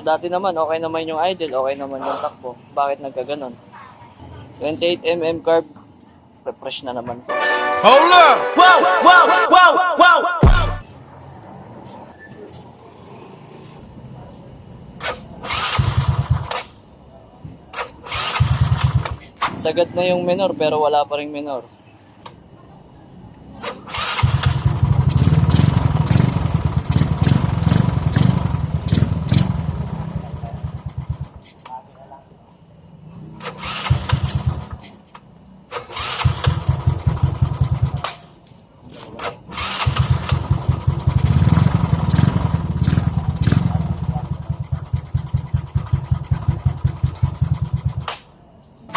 dati naman, okay naman yung idle, okay naman yung takbo. Bakit nagkaganon? 28mm carb, refresh na naman po. Hold up! Wow, wow, wow, wow! Sagad na yung minor pero wala pa ring minor.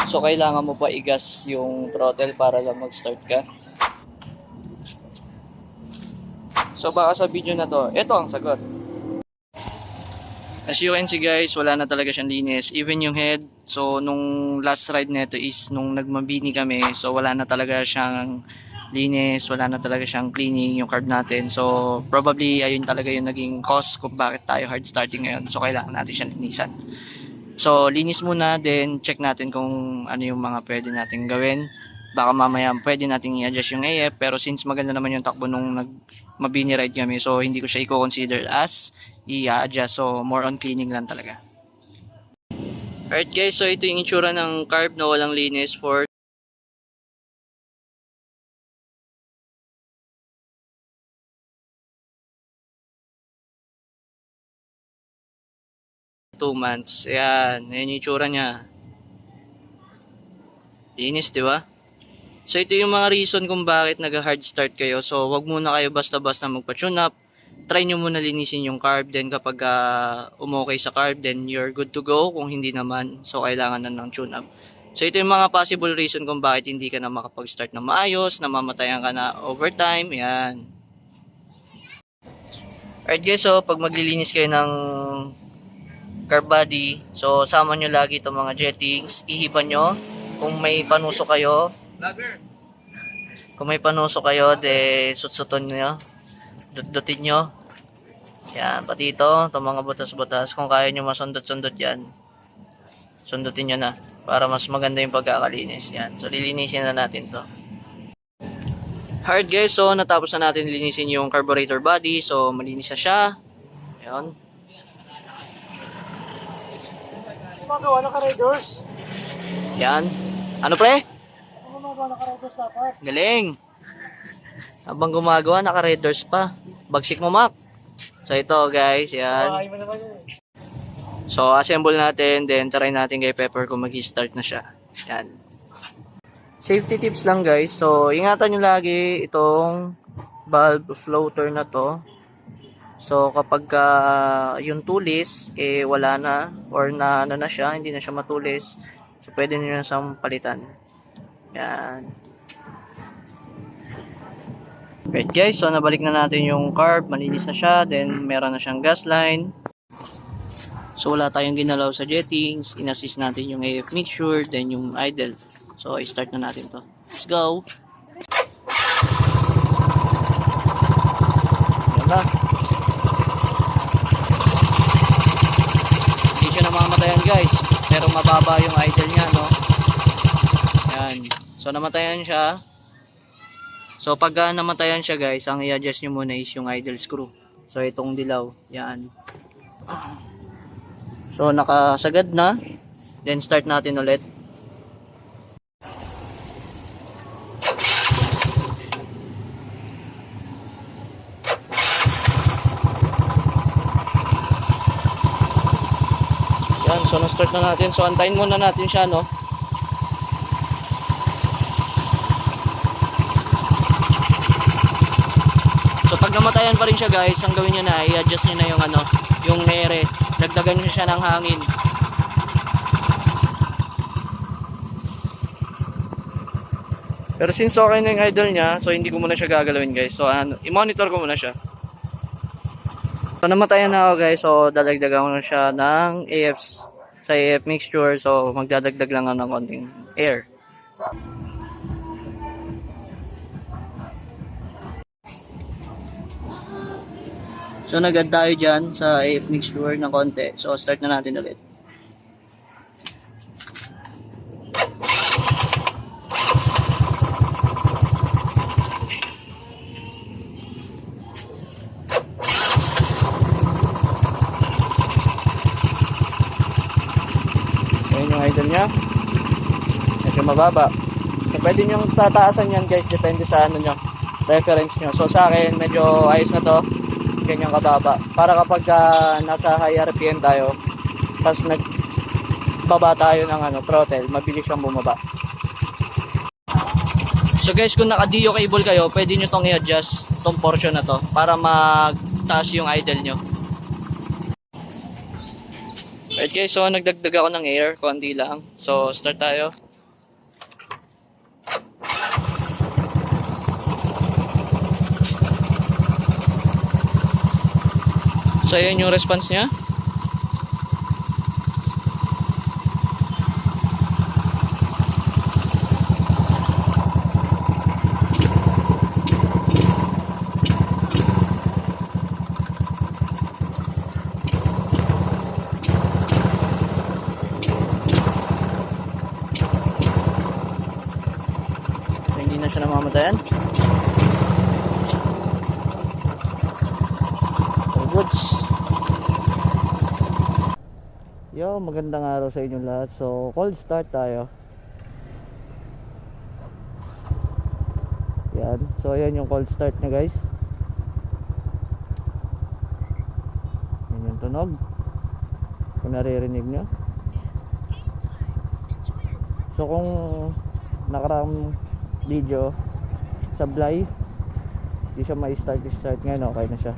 So kailangan mo pa igas yung throttle para lang mag-start ka. So baka sa video na to, ito ang sagot. As you can see guys, wala na talaga siyang linis. Even yung head, so nung last ride nito is nung nagmabini kami, so wala na talaga siyang linis, wala na talaga siyang cleaning yung carb natin. So probably ayun talaga yung naging cause kung bakit tayo hard starting ngayon. So kailangan natin siyang linisan. So, linis muna, then check natin kung ano yung mga pwede natin gawin. Baka mamaya pwede natin i-adjust yung AF, pero since maganda naman yung takbo nung mabini ride kami, so hindi ko siya i-consider as i-adjust. So, more on cleaning lang talaga. Alright guys, so ito yung itsura ng carb na walang linis for 2 months. Ayan, ayan yung itsura niya. Linis, di ba? So, ito yung mga reason kung bakit nag-hard start kayo. So, wag muna kayo basta-basta magpa-tune up. Try nyo muna linisin yung carb. Then, kapag umokay sa carb, then you're good to go. Kung hindi naman, so kailangan na ng tune up. So, ito yung mga possible reason kung bakit hindi ka na makapag-start na maayos, namamatayan ka na overtime. Ayan. Alright guys, so pag maglilinis kayo ng carb body, so sama nyo lagi itong mga jettings, ihipan nyo. Kung may panuso kayo, de sutsuton nyo, dut-dutin nyo. Yan, pati itong mga butas-butas, kung kaya nyo masundot-sundot yan, sundutin nyo na, para mas maganda yung pagkakalinis. Yan, so lilinisin na natin to. Alright guys, so natapos na natin linisin yung carburetor body, so malinis na siya. Ayan. Gumagawa ng ka-riders. Yan. Ano pre? Gumagawa ng ka-riders dapat. Galing. Habang gumagawa, naka-red doors pa. Bagsik mo, Mac. So ito guys, yan. Ay mo naman yun. So assemble natin, then try natin kay Pepper kung mag-start na siya. Yan. Safety tips lang guys. So ingatan nyo lagi itong valve floater na to. So kapag yung tulis wala na or na ano na siya, hindi na siya matulis, so pwede niyo na siyang palitan. Yan. Right guys, so nabalik na natin yung carb, malinis na siya, then meron na siyang gas line. So wala tayong ginalaw sa jettings, in-assist natin yung AF mixture, then yung idle. So i-start na natin to. Let's go. Yan na. Namamatayan guys, pero mababa yung idle niya, no? Yan. So namatayan siya. So pag namatayan siya guys, ang i-adjust nyo muna is yung idle screw. So itong dilaw, yan. So nakasagad na. Then start natin ulit. Yan, so na-start na natin. So antayin muna natin siya, no? So pag namatayan pa rin siya guys, ang gawin nyo na, i-adjust nyo na yung ano, yung ere. Dagdagan nyo siya ng hangin. Pero since okay na yung idle niya, so hindi ko muna siya gagalawin guys. So i-monitor ko muna siya. So namatayan na ako guys, so dadagdagan ko na siya ng sa AF mixture, so magdadagdag lang ako ng konting air. So nag-add tayo dyan sa AF mixture ng konti. So start na natin ulit. Ayan yung idle nya. Medyo mababa. So, pwede nyo tataasan yan guys, depende sa ano nyo, reference nyo. So sa akin, medyo ayos na to. Ganyan kababa. Para kapag nasa high RPM tayo, tapos nagbaba tayo ng throttle, mabilis siyang bumaba. So guys, kung naka-DIO cable kayo, pwede nyo tong i-adjust, tong portion na to, para magtaas yung idle nyo. Right guys, so nagdagdag ako ng air, konti lang. So start tayo. So ayan yung response niya. So, hindi na siya namamatayan. So goods. Yo, magandang araw sa inyong lahat. So, cold start tayo. Yan. So, ayan yung cold start na guys. Yan yung tunog. Kung naririnig nyo. So, kung nakaraang video sablay, hindi siya ma-start ngayon, okay na siya.